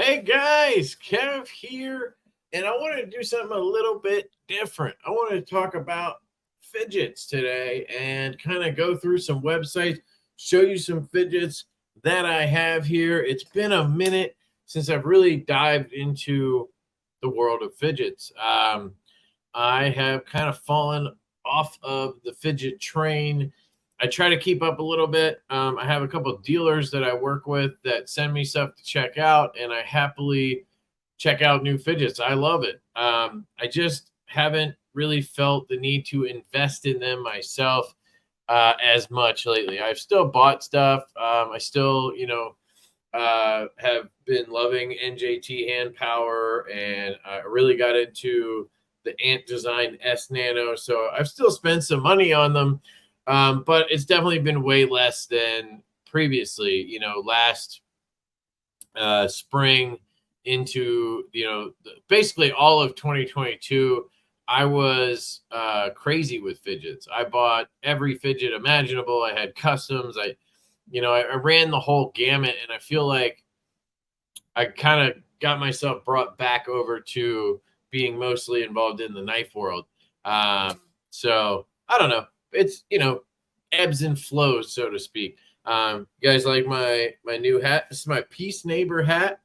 Hey guys, Kev here, and I wanted to do something a little bit different. I wanted to talk about fidgets today and kind of go through some websites, show you some fidgets that I have here. It's been a minute since I've really dived into the world of fidgets. I have kind of fallen off of the fidget train. I try to keep up a little bit. I have a couple of dealers that I work with that send me stuff to check out, and I happily check out new fidgets. I love it. I just haven't really felt the need to invest in them myself as much lately. I've still bought stuff. I still, have been loving NJT Hand Power, and I really got into the Ant Design S Nano. So I've still spent some money on them, but it's definitely been way less than previously. Last spring into basically all of 2022, I was crazy with fidgets. I bought every fidget imaginable. I had customs. I ran the whole gamut, and I feel like I kind of got myself brought back over to being mostly involved in the knife world. So I don't know. It's, ebbs and flows, so to speak. You guys like my new hat? This is my Peace Neighbor hat.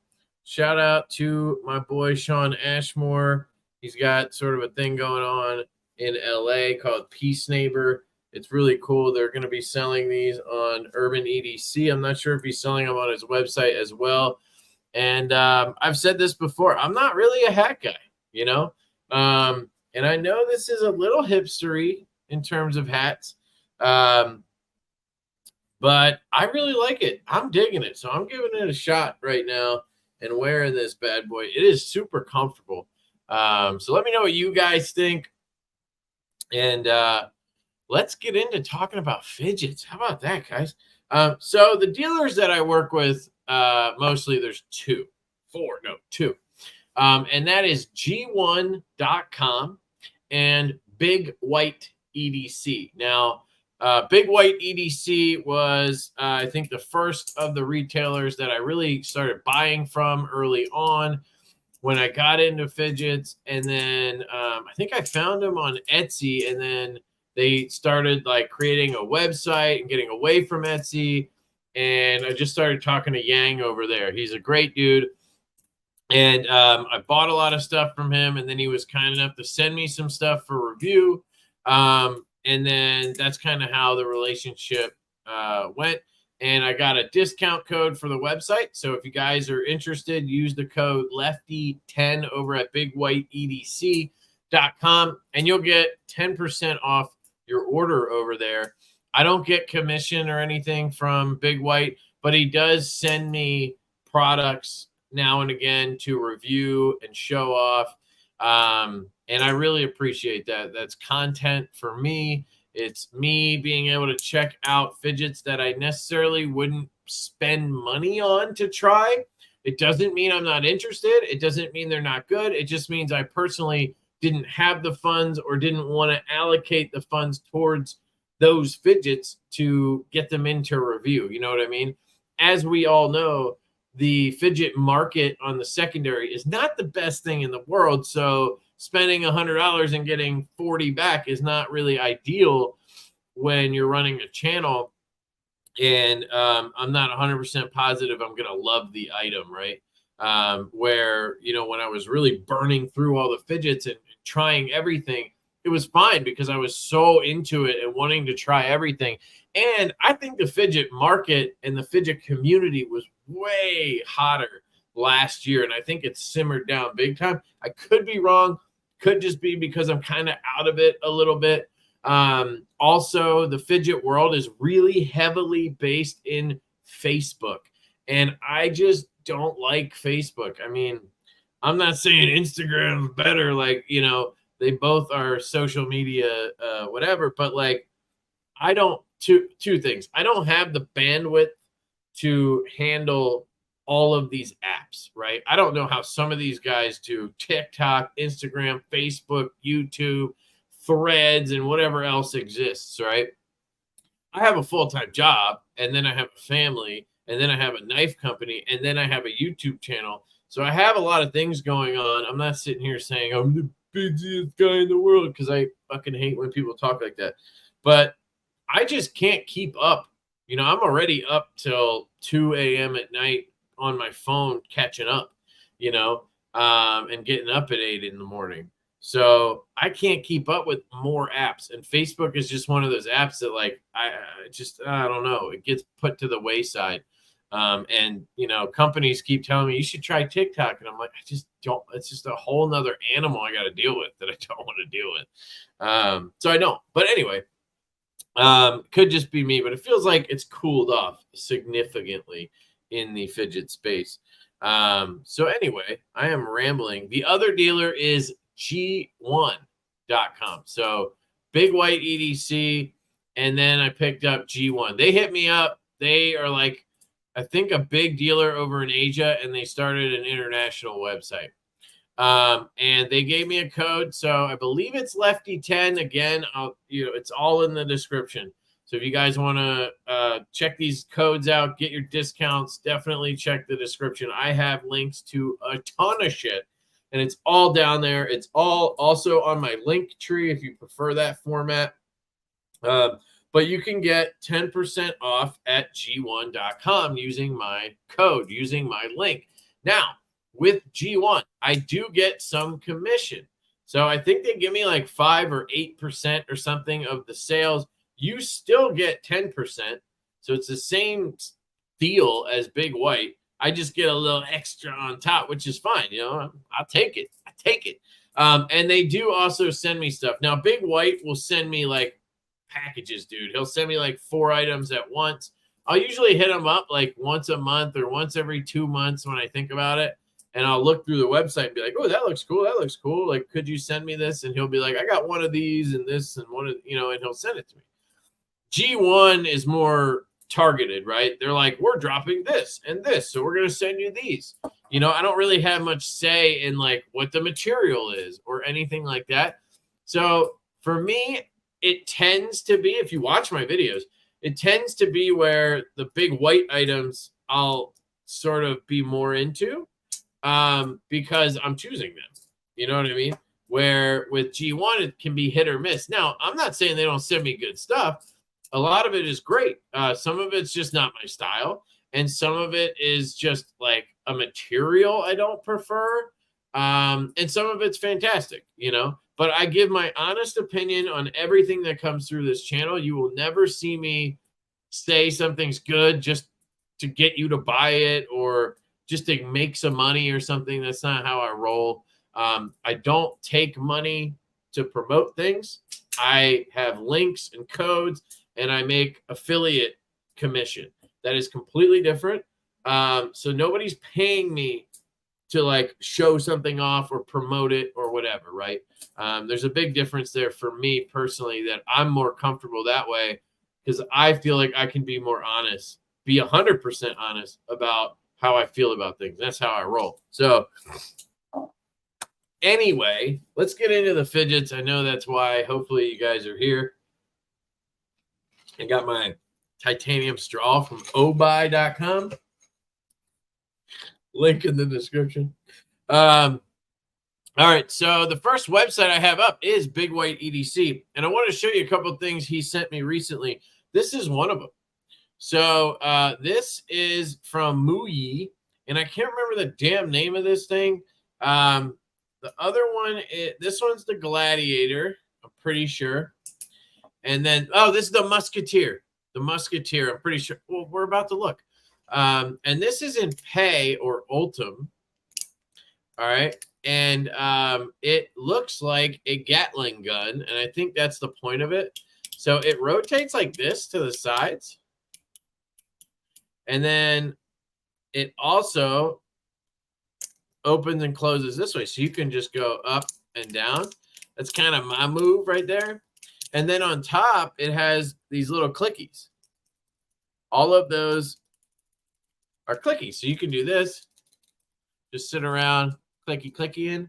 Shout out to my boy Sean Ashmore. He's got sort of a thing going on in LA called Peace Neighbor. It's really cool. They're going to be selling these on Urban EDC. I'm not sure if he's selling them on his website as well. And I've said this before. I'm not really a hat guy, and I know this is a little hipstery in terms of hats, but I really like it. I'm digging it. So I'm giving it a shot right now and wearing this bad boy. It is super comfortable. So let me know what you guys think. And let's get into talking about fidgets. How about that, guys? So the dealers that I work with, mostly there's two. And that is G1.com and Big White EDC. Now, Big White EDC was, I think, the first of the retailers that I really started buying from early on when I got into fidgets. And then I think I found them on Etsy, and then they started like creating a website and getting away from Etsy. And I just started talking to Yang over there. He's a great dude. And I bought a lot of stuff from him, and then he was kind enough to send me some stuff for review. And then that's kind of how the relationship went. And I got a discount code for the website. So if you guys are interested, use the code LEFTY10 over at bigwhiteedc.com, and you'll get 10% off your order over there. I don't get commission or anything from Big White, but he does send me products now and again to review and show off. And I really appreciate that. That's content for me. It's me being able to check out fidgets that I necessarily wouldn't spend money on to try. It doesn't mean I'm not interested. It doesn't mean they're not good. It just means I personally didn't have the funds or didn't want to allocate the funds towards those fidgets to get them into review. You know what I mean? As we all know, the fidget market on the secondary is not the best thing in the world. So spending $100 and getting 40 back is not really ideal when you're running a channel. And I'm not 100% positive I'm going to love the item, right? Where, when I was really burning through all the fidgets and trying everything, it was fine because I was so into it and wanting to try everything. And I think the fidget market and the fidget community was way hotter last year. And I think it's simmered down big time. I could be wrong. Could just be because I'm kind of out of it a little bit. Also, the fidget world is really heavily based in Facebook. And I just don't like Facebook. I mean, I'm not saying Instagram's better. They both are social media, whatever. But I don't, two things. I don't have the bandwidth to handle all of these apps, right? I don't know how some of these guys do TikTok, Instagram, Facebook, YouTube, Threads, and whatever else exists, right? I have a full-time job, and then I have a family, and then I have a knife company, and then I have a YouTube channel. So I have a lot of things going on. I'm not sitting here saying I'm the busiest guy in the world, because I fucking hate when people talk like that. But I just can't keep up. You know, I'm already up till 2 a.m. at night on my phone catching up, you know, and getting up at 8 in the morning. So I can't keep up with more apps. And Facebook is just one of those apps that, like, I don't know, it gets put to the wayside. And, you know, companies keep telling me you should try TikTok. And I'm like, I just don't. It's just a whole nother animal I got to deal with that I don't want to deal with. So I don't. But anyway, could just be me, but it feels like it's cooled off significantly in the fidget space. So anyway, I am rambling. The other dealer is G1.com. So Big White EDC, and then I picked up G1. They hit me up. They are like, I think, a big dealer over in Asia, and they started an international website. And they gave me a code, so I believe it's Lefty10. Again, it's all in the description. So if you guys want to check these codes out, get your discounts, definitely check the description. I have links to a ton of shit, and it's all down there. It's all also on my link tree if you prefer that format. But you can get 10% off at G1.com using my code, using my link. Now, with G1, I do get some commission. So I think they give me like 5 or 8% or something of the sales. You still get 10%. So it's the same deal as Big White. I just get a little extra on top, which is fine. You know, I'll take it. I take it. And they do also send me stuff. Now, Big White will send me like packages, dude. He'll send me like 4 items at once. I'll usually hit him up like once a month or once every 2 months when I think about it. And I'll look through the website and be like, oh, that looks cool. That looks cool. Like, could you send me this? And he'll be like, I got one of these and this and one of, you know, and he'll send it to me. G1 is more targeted, right? They're like, we're dropping this and this, so we're going to send you these. You know, I don't really have much say in like what the material is or anything like that. So for me, it tends to be, if you watch my videos, it tends to be where the Big White items I'll sort of be more into. Because I'm choosing them. You know what I mean? Where with G1, it can be hit or miss. Now, I'm not saying they don't send me good stuff. A lot of it is great. Some of it's just not my style. And some of it is just like a material I don't prefer. And some of it's fantastic, you know. But I give my honest opinion on everything that comes through this channel. You will never see me say something's good just to get you to buy it or just to make some money or something. That's not how I roll. I don't take money to promote things. I have links and codes, and I make affiliate commission. That is completely different. So nobody's paying me to like show something off or promote it or whatever, right? There's a big difference there for me personally, that I'm more comfortable that way because I feel like I can be more honest, be 100% honest about how I feel about things. That's how I roll. So anyway, let's get into the fidgets. I know that's why hopefully you guys are here. I got my titanium straw from obuy.com. Link in the description. All right, so the first website I have up is Big White EDC, and I want to show you a couple of things he sent me recently. This is one of them. So this is from Muyi, and I can't remember the damn name of this thing. The other one, this one's the Gladiator, I'm pretty sure. And then, oh, this is the Musketeer. The Musketeer, I'm pretty sure. Well, we're about to look. And this is in Pay or Ultim. All right. And it looks like a Gatling gun, and I think that's the point of it. So it rotates like this to the sides. And then it also opens and closes this way. So you can just go up and down. That's kind of my move right there. And then on top, it has these little clickies. All of those are clicky. So you can do this. Just sit around, clicky in.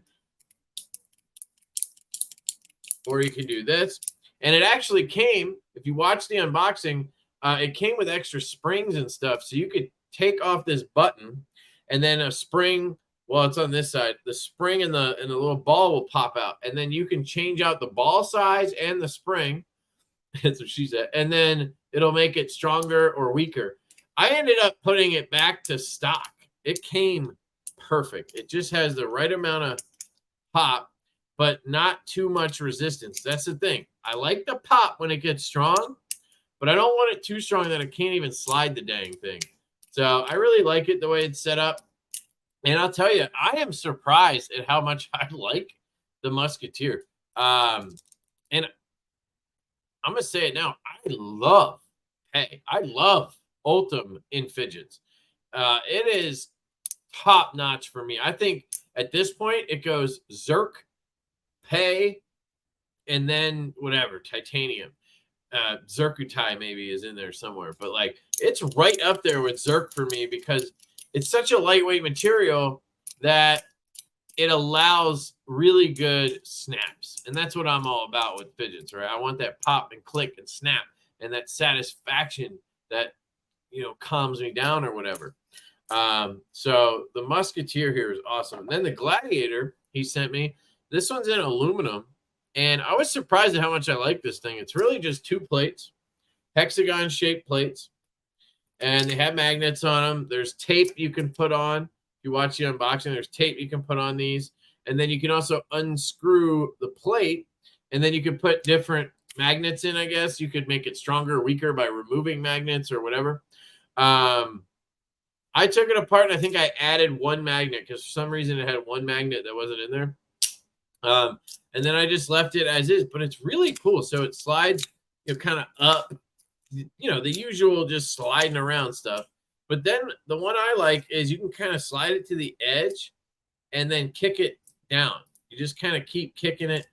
Or you can do this. And it actually came, if you watch the unboxing, it came with extra springs and stuff. So you could take off this button, and then a spring well, it's on this side. The spring and the little ball will pop out, and then you can change out the ball size and the spring. That's what she said. And then it'll make it stronger or weaker. I ended up putting it back to stock. It came perfect. It just has the right amount of pop, but not too much resistance. That's the thing. I like the pop when it gets strong, but I don't want it too strong that I can't even slide the dang thing. So I really like it the way it's set up. And I'll tell you, I am surprised at how much I like the Musketeer. And I'm going to say it now. I love Ultim in Fidgets. It is top notch for me. I think at this point it goes Zerk, Pay, and then whatever, titanium. Zerkutai maybe is in there somewhere, but like it's right up there with Zerk for me because it's such a lightweight material that it allows really good snaps. And that's what I'm all about with Fidgets, right? I want that pop and click and snap and that satisfaction that, you know, calms me down or whatever. So the Musketeer here is awesome. And then the Gladiator he sent me, this one's in aluminum. And I was surprised at how much I like this thing. It's really just 2 plates, hexagon-shaped plates. And they have magnets on them. There's tape you can put on. If you watch the unboxing, there's tape you can put on these. And then you can also unscrew the plate. And then you can put different magnets in, I guess. You could make it stronger or weaker by removing magnets or whatever. I took it apart, and I think I added 1 magnet because for some reason it had 1 magnet that wasn't in there. And then I just left it as is. But it's really cool. So it slides, you know, kind of up. You know, the usual just sliding around stuff. But then the one I like is you can kind of slide it to the edge and then kick it down. You just kind of keep kicking it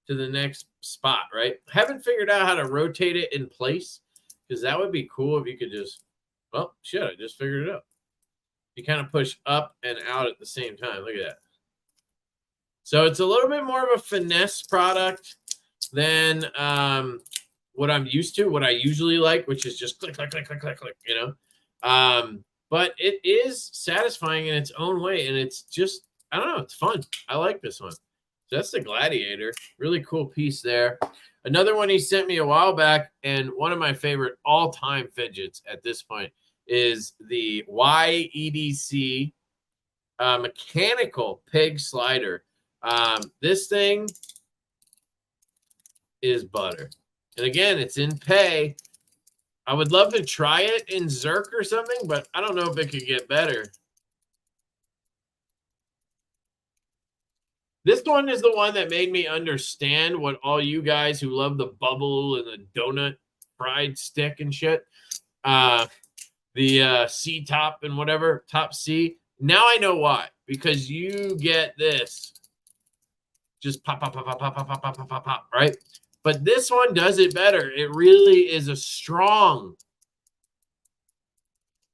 to the next spot, right? I haven't figured out how to rotate it in place because that would be cool if you could just, well, shit, I just figured it out. You kind of push up and out at the same time. Look at that. So it's a little bit more of a finesse product than what I'm used to, what I usually like, which is just click, click, click, click, click, click, you know. But it is satisfying in its own way, and it's just, I don't know, it's fun. I like this one. So that's the Gladiator. Really cool piece there. Another one he sent me a while back, and one of my favorite all-time Fidgets at this point is the White EDC mechanical pig slider. This thing is butter. And again, it's in Pay. I would love to try it in Zerk or something, but I don't know if it could get better. This one is the one that made me understand what all you guys who love the bubble and the donut fried stick and shit, the C top and whatever, top C. Now I know why. Because you get this. Just pop, pop, pop, pop, pop, pop, pop, pop, pop, pop, pop, right? But this one does it better. It really is a strong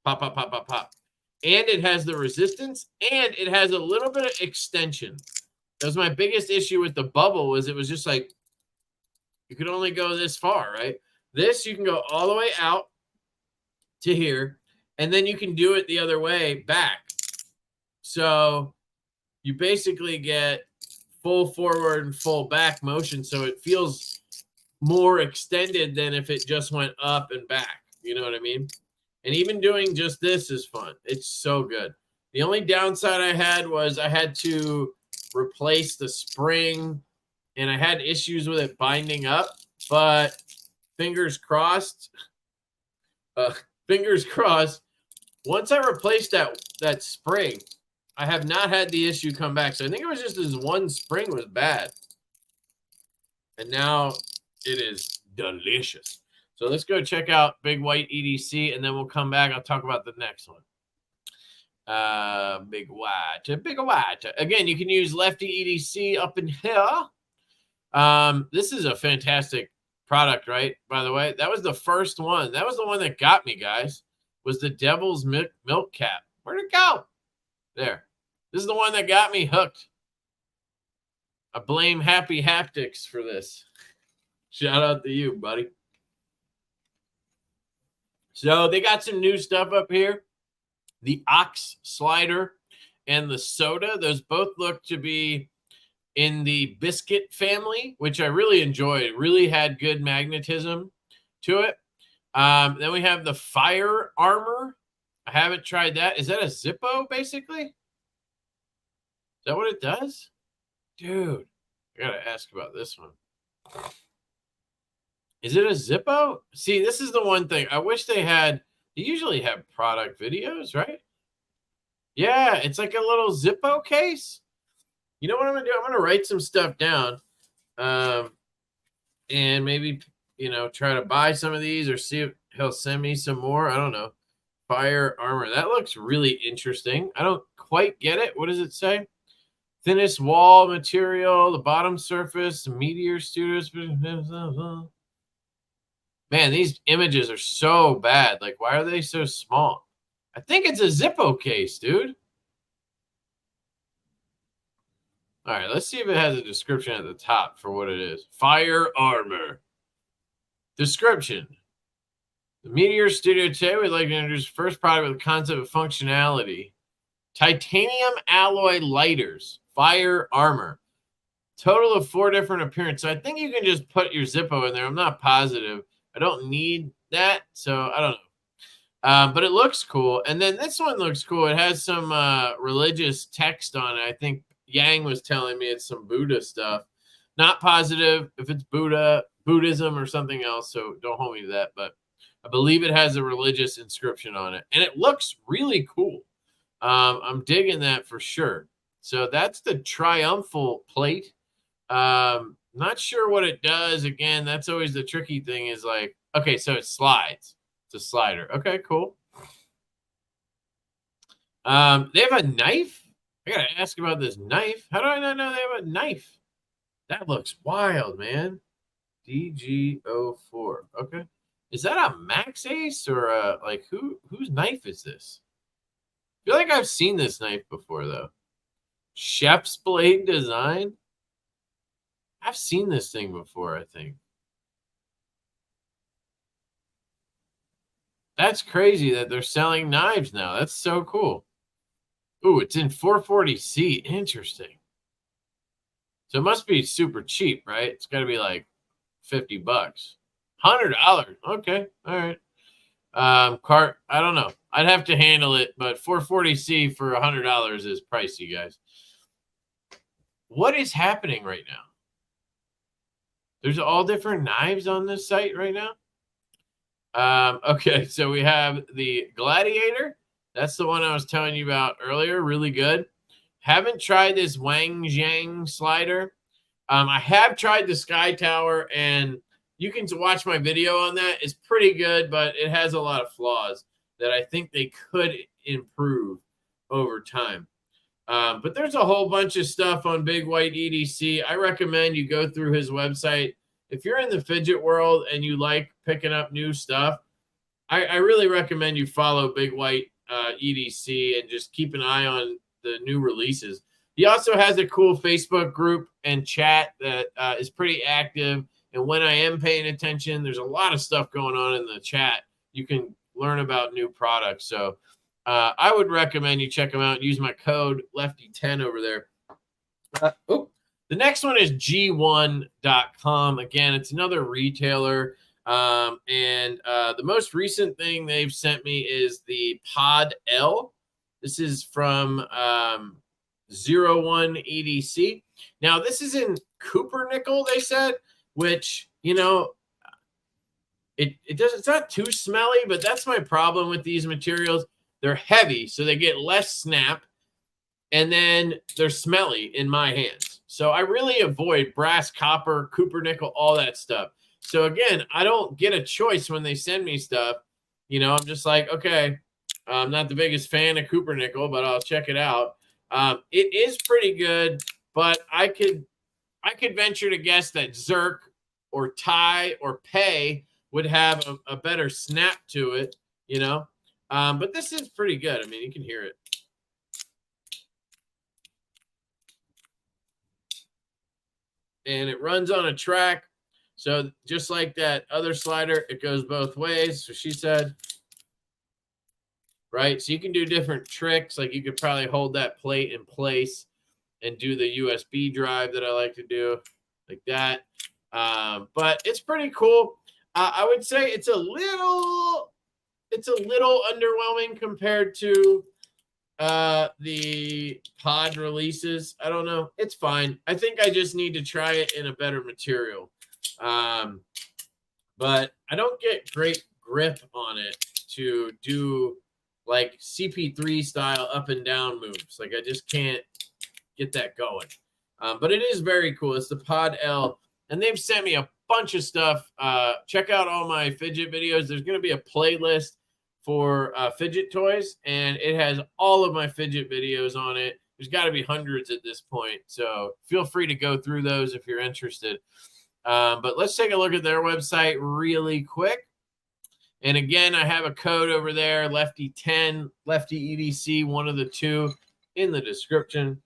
pop, pop, pop, pop, pop. And it has the resistance, and it has a little bit of extension. That was my biggest issue with the bubble was it was just like, you could only go this far, right? This, you can go all the way out to here, and then you can do it the other way back. So you basically get full forward and full back motion, so it feels more extended than if it just went up and back. You know what I mean? And even doing just this is fun. It's so good. The only downside I had was I had to replace the spring, and I had issues with it binding up, but fingers crossed, once I replaced that spring, I have not had the issue come back. So I think it was just this one spring was bad. And now it is delicious. So let's go check out Big White EDC, and then we'll come back. I'll talk about the next one. Big White. Again, you can use LeftyEDC up in here. This is a fantastic product, right? By the way, that was the first one. That was the one that got me, guys, was the Devil's Milk Cap. Where'd it go? There. This is the one that got me hooked. I blame Happy Haptics for this. Shout out to you, buddy. So they got some new stuff up here. The Ox slider and the soda. Those both look to be in the biscuit family, which I really enjoyed. It really had good magnetism to it. Then we have the fire armor. I haven't tried that. Is that a Zippo, basically? Is that what it does? Dude, I gotta ask about this one. Is it a Zippo? See, this is the one thing. I wish they usually have product videos, right? Yeah, it's like a little Zippo case. You know what I'm gonna do? I'm gonna write some stuff down, and maybe try to buy some of these or see if he'll send me some more. I don't know. Fire armor. That looks really interesting. I don't quite get it. What does it say? Thinnest wall material, the bottom surface, Meteor Studios. Man, these images are so bad. Like, why are they so small? I think it's a Zippo case, dude. All right, let's see if it has a description at the top for what it is. Fire armor. Description. The Meteor Studio today, we'd like to introduce the first product with the concept of functionality. Titanium alloy lighters. Fire armor. Total of 4 different appearances. So I think you can just put your Zippo in there. I'm not positive. I don't need that, so I don't know. But it looks cool. And then this one looks cool. It has some religious text on it. I think Yang was telling me it's some Buddha stuff. Not positive if it's Buddhism or something else, so don't hold me to that. But I believe it has a religious inscription on it. And it looks really cool. I'm digging that for sure. So that's the triumphal plate. Not sure what it does. Again, that's always the tricky thing is like, okay, so it slides. It's a slider. Okay, cool. They have a knife. I got to ask about this knife. How do I not know they have a knife? That looks wild, man. DG04. Okay. Is that a Max Ace or a, like, whose knife is this? I feel like I've seen this knife before, though. Chef's blade design. I've seen this thing before, I think. That's crazy that they're selling knives now. That's so cool. Ooh, it's in 440C. Interesting. So it must be super cheap, right? It's got to be like $50. $100. Okay. All right. Cart, I don't know. I'd have to handle it, but 440C for $100 is pricey, guys. What is happening right now? There's all different knives on this site right now. Okay, so we have the Gladiator. That's the one I was telling you about earlier. Really good. Haven't tried this Wang Zhang slider. I have tried the Sky Tower, and you can watch my video on that. It's pretty good, but it has a lot of flaws that I think they could improve over time. But there's a whole bunch of stuff on Big White EDC. I recommend you go through his website. If you're in the fidget world and you like picking up new stuff, I really recommend you follow Big White EDC and just keep an eye on the new releases. He also has a cool Facebook group and chat that is pretty active. And when I am paying attention, there's a lot of stuff going on in the chat. You can learn about new products. So I would recommend you check them out and use my code Lefty10 over there. The next one is G1.com. Again, it's another retailer. And the most recent thing they've sent me is the Pod L. This is from 01 EDC. Now, this is in Cooper nickel, they said, which, you know, it's not too smelly, but that's my problem with these materials. They're heavy, so they get less snap, and then they're smelly in my hands. So I really avoid brass, copper, Cooper nickel, all that stuff. So again, I don't get a choice when they send me stuff. You know, I'm just like, okay, I'm not the biggest fan of Cooper nickel, but I'll check it out. It is pretty good, but I could venture to guess that Zerk or Ty or Pay would have a better snap to it, you know. But this is pretty good. I mean, you can hear it. And it runs on a track. So just like that other slider, it goes both ways. So she said, right? So you can do different tricks. Like you could probably hold that plate in place and do the USB drive that I like to do, like that. But it's pretty cool. I would say it's a little underwhelming compared to the pod releases. I don't know. It's fine. I think I just need to try it in a better material. But I don't get great grip on it to do like CP3 style up and down moves. Like I just can't get that going. But it is very cool. It's the Pod L, and they've sent me a bunch of stuff. Check out all my fidget videos. There's going to be a playlist for fidget toys, and it has all of my fidget videos on it. There's got to be hundreds at this point, so feel free to go through those if you're interested. But let's take a look at their website really quick. And again, I have a code over there, Lefty10, LeftyEDC, one of the two, in the description.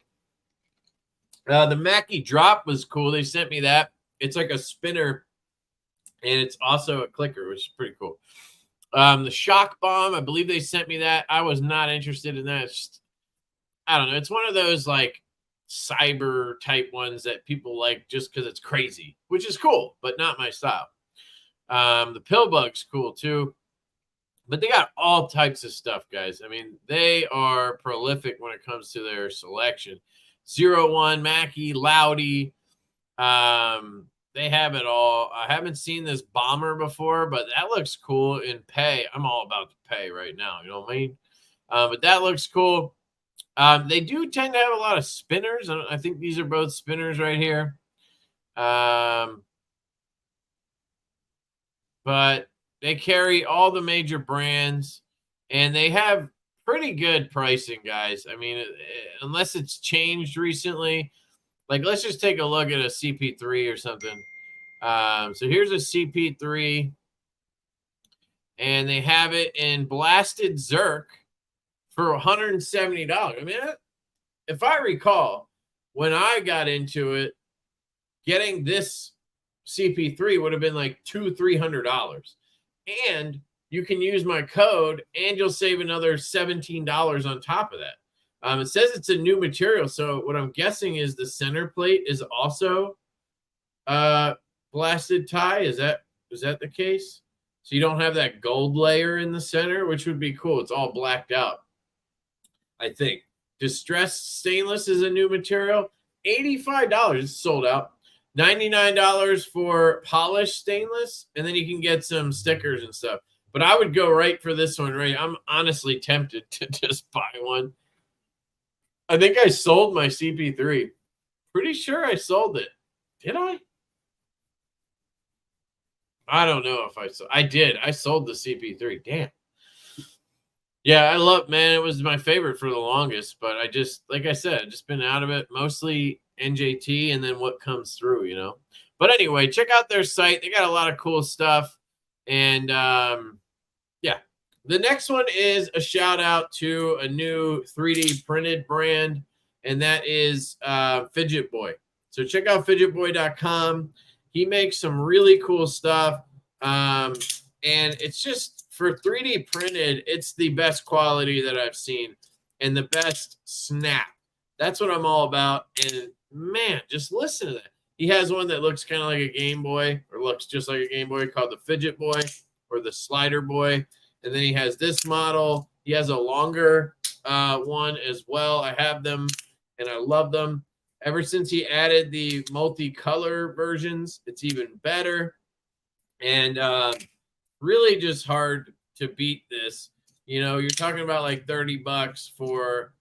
The Mackie Drop was cool. They sent me that. It's like a spinner, and it's also a clicker, which is pretty cool. The Shock Bomb, I believe they sent me that. I was not interested in that. It's just, I don't know. It's one of those like cyber type ones that people like just because it's crazy, which is cool, but not my style. The Pill Bug's cool too. But they got all types of stuff, guys. I mean, they are prolific when it comes to their selection. 01, Mackie, Loudy. They have it all. I haven't seen this bomber before, but that looks cool in pay. I'm all about the pay right now. You know what I mean? But that looks cool. They do tend to have a lot of spinners. I think these are both spinners right here. But they carry all the major brands, and they have pretty good pricing, guys. I mean, unless it's changed recently. Like, let's just take a look at a CP3 or something. So here's a CP3, and they have it in Blasted Zerk for $170. I mean, if I recall, when I got into it, getting this CP3 would have been like $200-300. And you can use my code, and you'll save another $17 on top of that. It says it's a new material, so what I'm guessing is the center plate is also blasted tie. Is that the case? So you don't have that gold layer in the center, which would be cool. It's all blacked out, I think. Distressed stainless is a new material. $85. It's sold out. $99 for polished stainless, and then you can get some stickers and stuff. But I would go right for this one, right? I'm honestly tempted to just buy one. I think I sold my CP3. Pretty sure I sold it. Did I? I don't know if I sold. I did. I sold the CP3. Damn. Yeah, I love, man, it was my favorite for the longest, but I just, like I said, I've just been out of it. Mostly NJT and then what comes through, you know. But anyway, check out their site. They got a lot of cool stuff. And yeah, the next one is a shout out to a new 3D printed brand, and that is Fidget Boy. So check out fidgetboy.com. He makes some really cool stuff. And it's just, for 3D printed, it's the best quality that I've seen and the best snap. That's what I'm all about. And man, just listen to that. He has one that looks kind of like a Game Boy, or looks just like a Game Boy, called the Fidget Boy or the Slider Boy. And then he has this model. He has a longer one as well. I have them, and I love them. Ever since he added the multicolor versions, it's even better. And really just hard to beat this. You know, you're talking about like $30 for,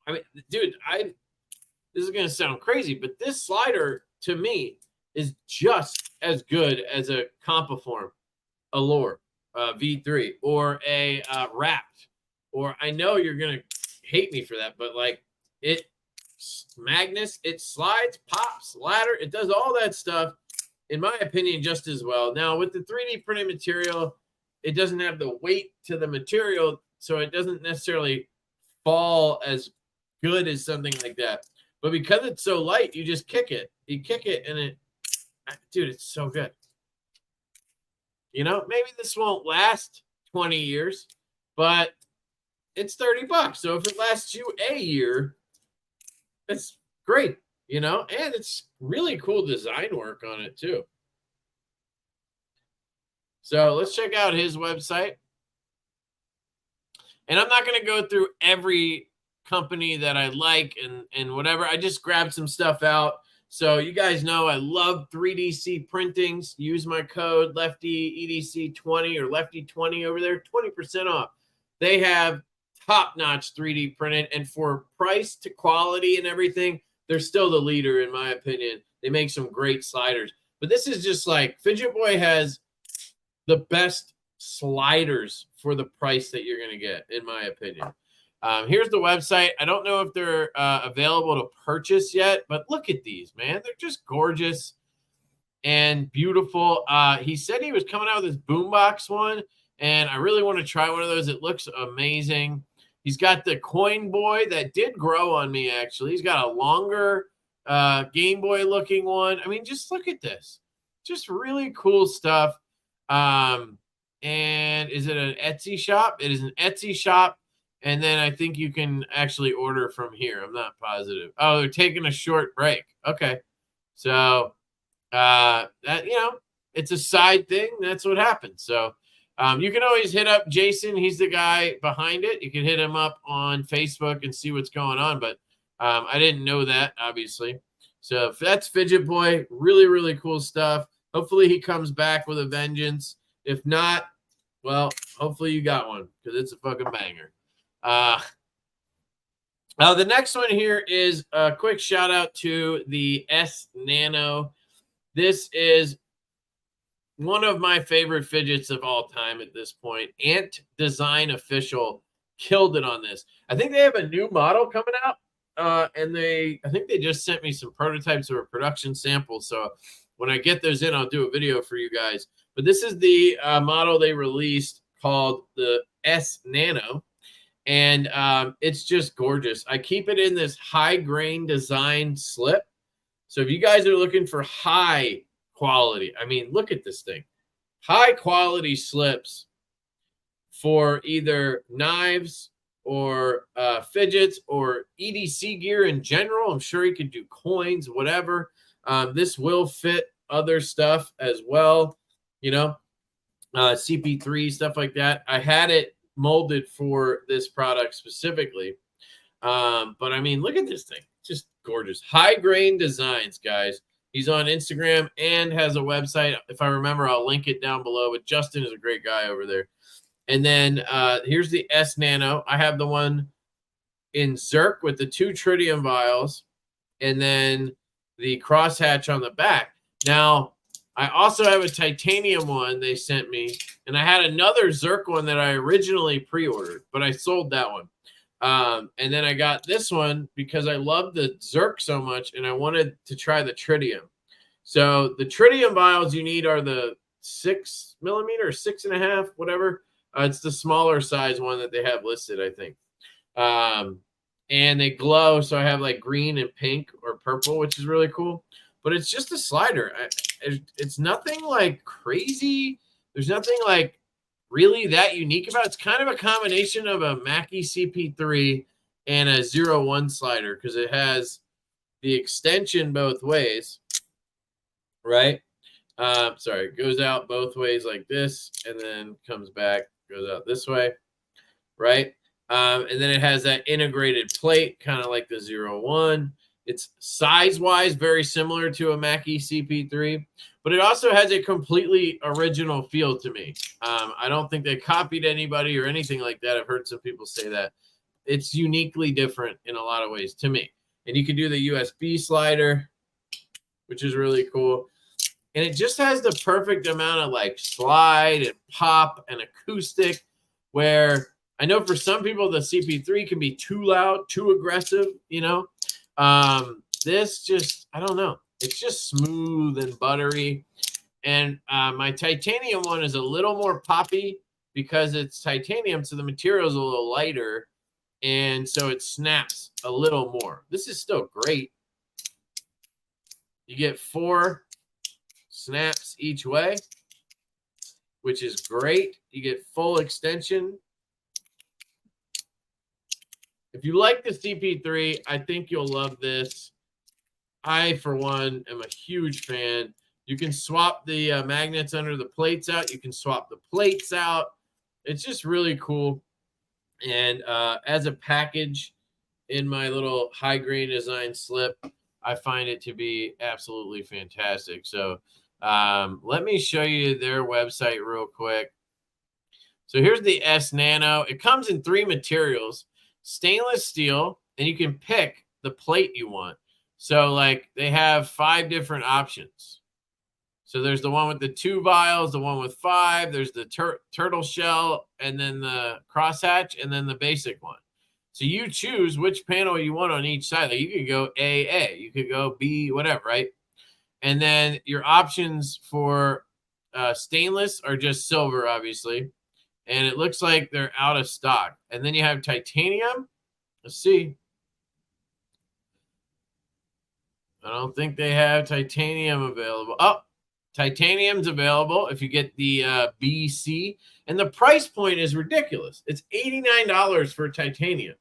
I mean, dude, this is going to sound crazy, but this slider to me is just as good as a Compiform Allure V3 or a Wrapped. Or I know you're going to hate me for that, but like Magnus, it slides, pops, ladder, it does all that stuff, in my opinion, just as well. Now, with the 3D printed material, it doesn't have the weight to the material, so it doesn't necessarily fall as good as something like that. But because it's so light, you just kick it. You kick it, and it, dude, it's so good. You know, maybe this won't last 20 years, but it's $30. So if it lasts you a year, it's great, you know, and it's really cool design work on it too. So let's check out his website. And I'm not going to go through every company that I like and whatever. I just grabbed some stuff out. So you guys know I love 3DC printings. Use my code LeftyEDC20 or Lefty20 over there, 20% off. They have top-notch 3D printed, and for price to quality and everything, they're still the leader in my opinion. They make some great sliders. But this is just like Fidget Boy has the best sliders for the price that you're going to get, in my opinion. Here's the website. I don't know if they're available to purchase yet, but look at these, man. They're just gorgeous and beautiful. He said he was coming out with this boombox one, and I really want to try one of those. It looks amazing. He's got the Coin Boy that did grow on me, actually. He's got a longer Game Boy looking one. I mean, just look at this. Just really cool stuff. And is it an Etsy shop? It is an Etsy shop. And then I think you can actually order from here. I'm not positive. Oh, they're taking a short break. Okay. So that, you know, it's a side thing. That's what happens. So you can always hit up Jason. He's the guy behind it. You can hit him up on Facebook and see what's going on. But I didn't know that, obviously. So that's Fidget Boy. Really, really cool stuff. Hopefully he comes back with a vengeance. If not, well, hopefully you got one because it's a fucking banger. The next one here is a quick shout out to the S Nano. This is one of my favorite fidgets of all time at this point. Ant Design Official killed it on this. I think they have a new model coming out, and I think they just sent me some prototypes or production samples. So when I get those in, I'll do a video for you guys. But this is the model they released called the S Nano. And it's just gorgeous. I keep it in this high grain design slip. So if you guys are looking for high quality, I mean, look at this thing. High quality slips for either knives or fidgets or EDC gear in general. I'm sure you could do coins, whatever. This will fit other stuff as well, you know, CP3, stuff like that. I had it molded for this product specifically. But I mean, look at this thing. Just gorgeous. High grain designs, guys. He's on Instagram and has a website. If I remember, I'll link it down below. But Justin is a great guy over there. And then here's the S Nano. I have the one in Zirc with the 2 tritium vials and then the crosshatch on the back. Now, I also have a titanium one they sent me, and I had another Zirc one that I originally pre-ordered, but I sold that one. And then I got this one because I love the Zirc so much, and I wanted to try the tritium. So the tritium vials you need are the 6 millimeter, 6.5, whatever. It's the smaller size one that they have listed, I think. And they glow, so I have like green and pink or purple, which is really cool. But it's just a slider. It's nothing like crazy. There's nothing like really that unique about it. It's kind of a combination of a Mackie CP3 and a 01 slider because it has the extension both ways, right? Sorry, it goes out both ways like this and then comes back, goes out this way, right? And then it has that integrated plate, kind of like the 01. It's size-wise very similar to a Mackie CP3, but it also has a completely original feel to me. I don't think they copied anybody or anything like that. I've heard some people say that. It's uniquely different in a lot of ways to me. And you can do the USB slider, which is really cool. And it just has the perfect amount of like slide and pop and acoustic where I know for some people the CP3 can be too loud, too aggressive, you know. This just, I don't know. It's just smooth and buttery. And my titanium one is a little more poppy because it's titanium, so the material is a little lighter. And so it snaps a little more. This is still great. You get 4 snaps each way, which is great. You get full extension. If you like the CP3, I think you'll love this. I, for one, am a huge fan. You can swap the magnets under the plates out. You can swap the plates out. It's just really cool. And as a package in my little high grain design slip, I find it to be absolutely fantastic. So let me show you their website real quick. So here's the S Nano. It comes in 3 materials, stainless steel, and you can pick the plate you want. So like they have 5 different options. So there's the one with the 2 vials, the one with 5, there's the turtle shell, and then the crosshatch, and then the basic one. So you choose which panel you want on each side. Like you could go AA, you could go B, whatever, right? And then your options for stainless are just silver, obviously. And it looks like they're out of stock. And then you have titanium. Let's see. I don't think they have titanium available. Oh, titanium's available if you get the BC. And the price point is ridiculous. It's $89 for titanium.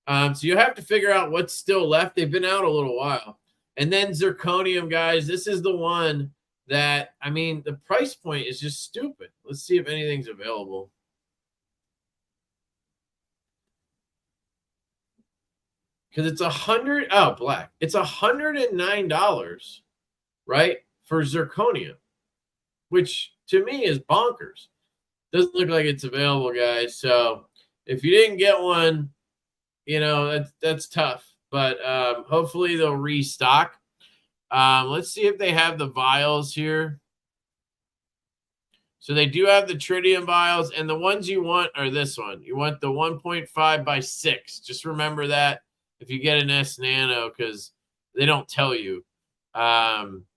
So you have to figure out what's still left. They've been out a little while. And then zirconium, guys. This is the one that, I mean, the price point is just stupid. Let's see if anything's available. Because it's black. It's $109, right, for zirconium, which to me is bonkers. Doesn't look like it's available, guys. So if you didn't get one, you know, that's tough. But hopefully they'll restock. Let's see if they have the vials here. So they do have the tritium vials, and the ones you want are this one. You want the 1.5 by 6. Just remember that if you get an S Nano, because they don't tell you.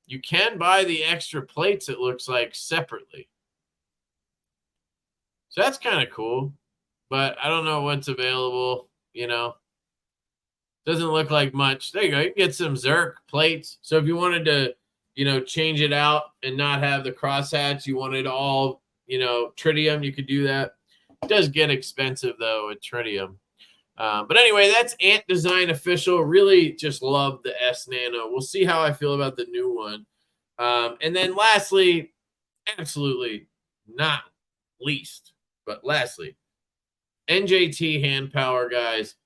You can buy the extra plates, it looks like, separately. So that's kind of cool, but I don't know what's available, you know. Doesn't look like much. There you go. You can get some Zirc plates. So if you wanted to, you know, change it out and not have the crosshatch, you wanted all, you know, tritium, you could do that. It does get expensive, though, with tritium. But anyway, that's Ant Design official. Really just love the S Nano. We'll see how I feel about the new one. And then lastly, absolutely not least, but lastly, NJT Hand Power, guys.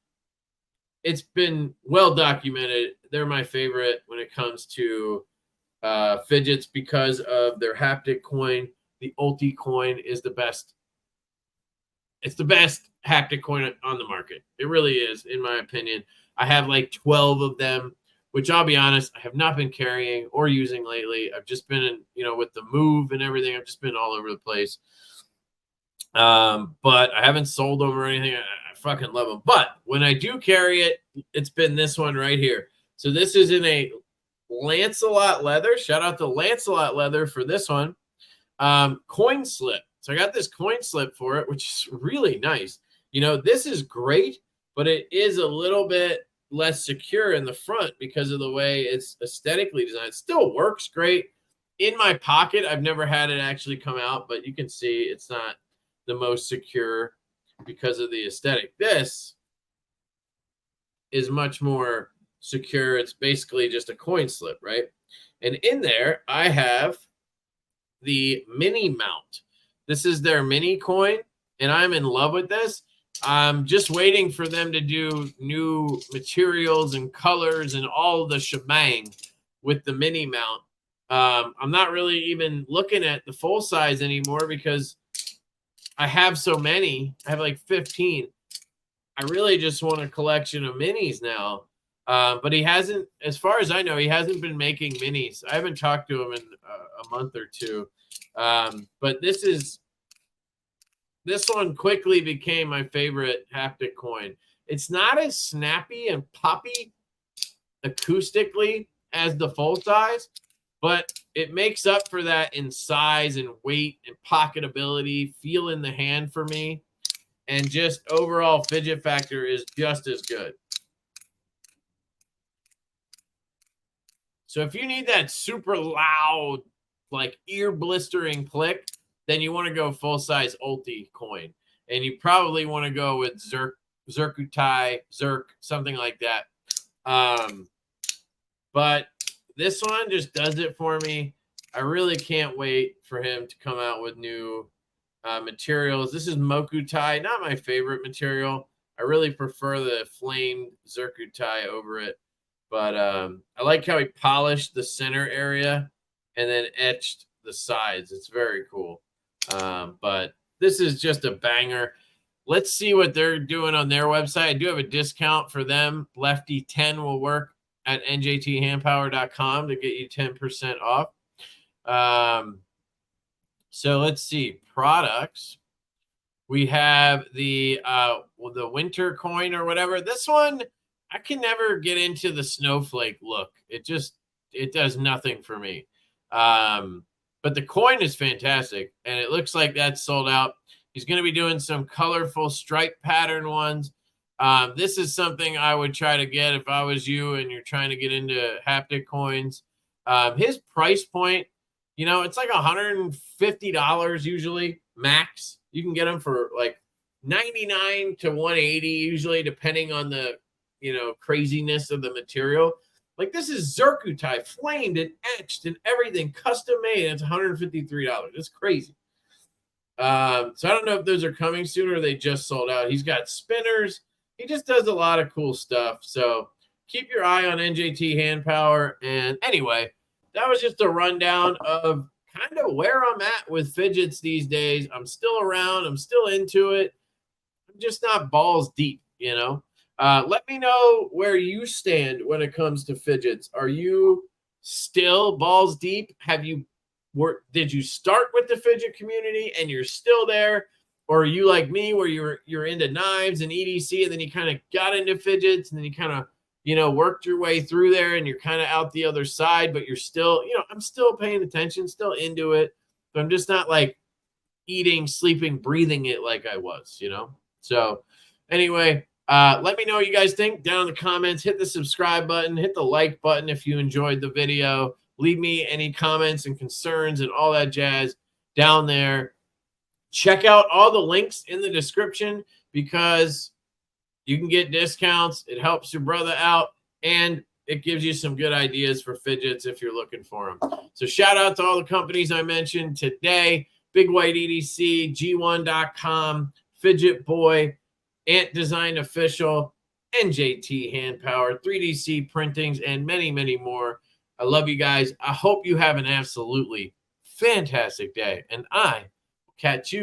It's been well documented. They're my favorite when it comes to fidgets because of their haptic coin. The Ulti coin is the best. It's the best haptic coin on the market. It really is, in my opinion. I have like 12 of them, which I'll be honest, I have not been carrying or using lately. I've just been, you know, with the move and everything, I've just been all over the place. But I haven't sold them or anything. I fucking love them. But when I do carry it, it's been this one right here. So this is in a Lancelot leather. Shout out to Lancelot leather for this one. Coin slip. So I got this coin slip for it, which is really nice. You know, this is great, but it is a little bit less secure in the front because of the way it's aesthetically designed. It still works great. In my pocket, I've never had it actually come out, but you can see it's not the most secure because of the aesthetic. This is much more secure. It's basically just a coin slip, right? And in there, I have the mini mount. This is their mini coin, and I'm in love with this. I'm just waiting for them to do new materials and colors and all the shebang with the mini mount. I'm not really even looking at the full size anymore because I have so many. I have like 15. I really just want a collection of minis now. But he hasn't, as far as I know, he hasn't been making minis. I haven't talked to him in a month or two. But this one quickly became my favorite haptic coin. It's not as snappy and poppy acoustically as the full size, but it makes up for that in size and weight and pocketability, feel in the hand for me, and just overall fidget factor is just as good. So if you need that super loud, like ear blistering click, then you want to go full size Ulti coin, and you probably want to go with Zirc Zircutai, Zirk, something like that. But this one just does it for me. I really can't wait for him to come out with new materials. This is Mokutai, not my favorite material. I really prefer the flamed Zircutai over it. But I like how he polished the center area and then etched the sides. It's very cool. But this is just a banger. Let's see what they're doing on their website. I do have a discount for them. Lefty 10 will work at njthandpower.com to get you 10% off. So let's see. Products. We have the winter coin or whatever. This one, I can never get into the snowflake look. It does nothing for me. But the coin is fantastic, and it looks like that's sold out. He's going to be doing some colorful stripe pattern ones. This is something I would try to get if I was you and you're trying to get into haptic coins. His price point, you know, it's like $150 usually max. You can get them for like $99 to $180 usually, depending on the, you know, craziness of the material. Like this is Zircutai, flamed and etched and everything, custom made. And it's $153. It's crazy. So I don't know if those are coming soon or they just sold out. He's got spinners. He just does a lot of cool stuff. So keep your eye on NJT Hand Power. And anyway, that was just a rundown of kind of where I'm at with fidgets these days. I'm still around. I'm still into it. I'm just not balls deep, you know. Let me know where you stand when it comes to fidgets. Are you still balls deep? Did you start with the fidget community and you're still there? Or are you like me where you're into knives and EDC and then you kind of got into fidgets and then you kind of, you know, worked your way through there and you're kind of out the other side, but you're still, you know, I'm still paying attention, still into it, but I'm just not like eating, sleeping, breathing it like I was, you know? So anyway, let me know what you guys think down in the comments. Hit the subscribe button, hit the like button if you enjoyed the video. Leave me any comments and concerns and all that jazz down there. Check out all the links in the description because you can get discounts. It helps your brother out, and it gives you some good ideas for fidgets if you're looking for them. So shout out to all the companies I mentioned today: Big White EDC, G1.com, Fidget Boy, Ant Design Official, NJT Hand Power, 3DC Printings, and many, many more. I love you guys. I hope you have an absolutely fantastic day, and I will catch you